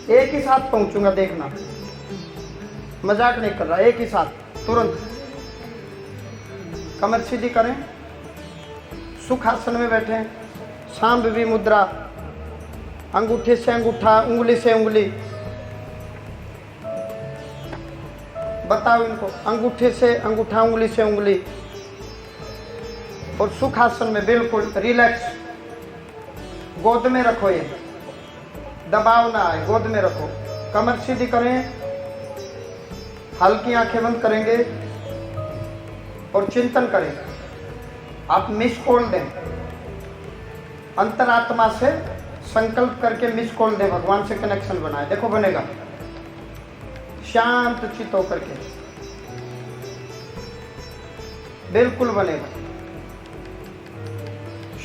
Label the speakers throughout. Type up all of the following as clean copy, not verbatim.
Speaker 1: एक ही साथ पहुंचूंगा, देखना, मजाक नहीं कर रहा, एक ही साथ तुरंत। कमर सीधी करें, सुखासन में बैठे, सांभवी मुद्रा, अंगूठे से अंगूठा, उंगली से उंगली, बताओ इनको, अंगूठे से अंगूठा, उंगली से उंगली, और सुखासन में बिल्कुल रिलैक्स। गोद में रखो, ये दबाव ना आए, गोद में रखो। कमर सीधी करें, हल्की आंखें बंद करेंगे और चिंतन करें। आप मिस कॉल दें, अंतरात्मा से संकल्प करके मिस कॉल दें, भगवान से कनेक्शन बनाए। देखो बनेगा, शांत चित होकर के बिल्कुल बनेगा,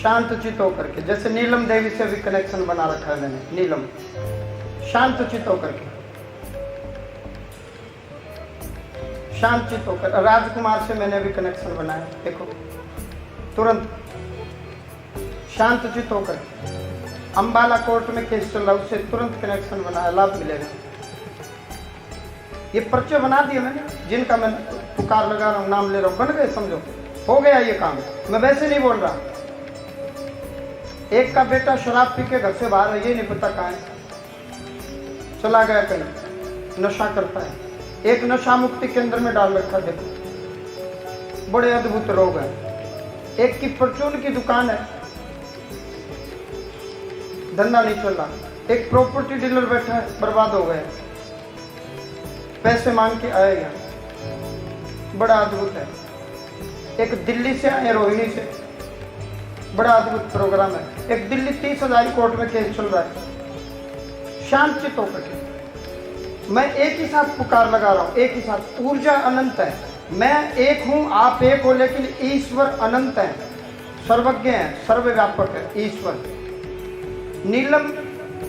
Speaker 1: शांत चित होकर के। जैसे नीलम देवी से भी कनेक्शन बना रखा है मैंने, नीलम, शांत चित होकर के, शांत चित होकर। राजकुमार से मैंने भी कनेक्शन बनाया, देखो तुरंत शांत चित होकर। अंबाला कोर्ट में केस चल रहा, उससे तुरंत कनेक्शन बनाया, लाभ मिलेगा। ये पर्चे बना दिए मैंने, जिनका मैं पुकार लगा रहा हूँ, नाम ले रहा हूँ, बन गए, समझो हो गया ये काम। मैं वैसे नहीं बोल रहा। एक का बेटा शराब पी के घर से बाहर है, ये नहीं पता कहाँ है, चला गया कहीं, नशा करता है। एक नशा मुक्ति केंद्र में डाल रखा, देखो बड़े अद्भुत रोग हैं। एक की परचून की दुकान है, धंधा नहीं चल रहा। एक प्रॉपर्टी डीलर बैठा है, बर्बाद हो गया, पैसे मांग के आएगा, बड़ा अद्भुत है। एक दिल्ली से आए, रोहिणी से, बड़ा अद्भुत प्रोग्राम है। एक दिल्ली 30,000 कोर्ट में केस चल रहा है। शांत चित होकर के मैं एक ही साथ पुकार लगा रहा हूं, एक ही साथ। ऊर्जा अनंत है, मैं एक हूं, आप एक हो, लेकिन ईश्वर अनंत है, सर्वज्ञ है, सर्वव्यापक है ईश्वर। नीलम,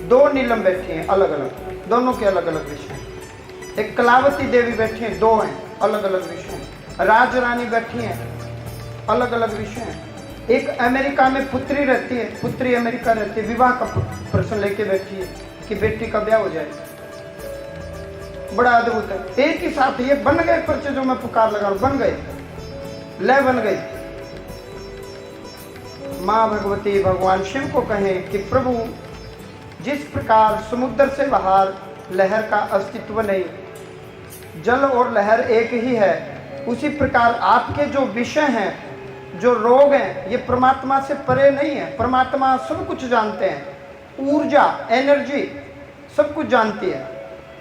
Speaker 1: दो नीलम बैठी हैं अलग अलग, दोनों के अलग अलग विषय। एक कलावती देवी बैठी हैं, दो हैं अलग अलग विषय। राज रानी बैठी हैं, अलग अलग विषय हैं। एक अमेरिका में पुत्री रहती है, पुत्री अमेरिका रहती है, विवाह का प्रश्न लेके बैठी है कि बेटी का ब्याह हो जाए, बड़ा अद्भुत है। एक ही साथ ये बन गए पर्चे जो मैं पुकार लगा, बन गए, लय बन गई। माँ भगवती भगवान शिव को कहें कि प्रभु, जिस प्रकार समुद्र से बाहर लहर का अस्तित्व नहीं, जल और लहर एक ही है, उसी प्रकार आपके जो विषय हैं, जो रोग हैं, ये परमात्मा से परे नहीं है। परमात्मा सब कुछ जानते हैं, ऊर्जा, एनर्जी सब कुछ जानती है।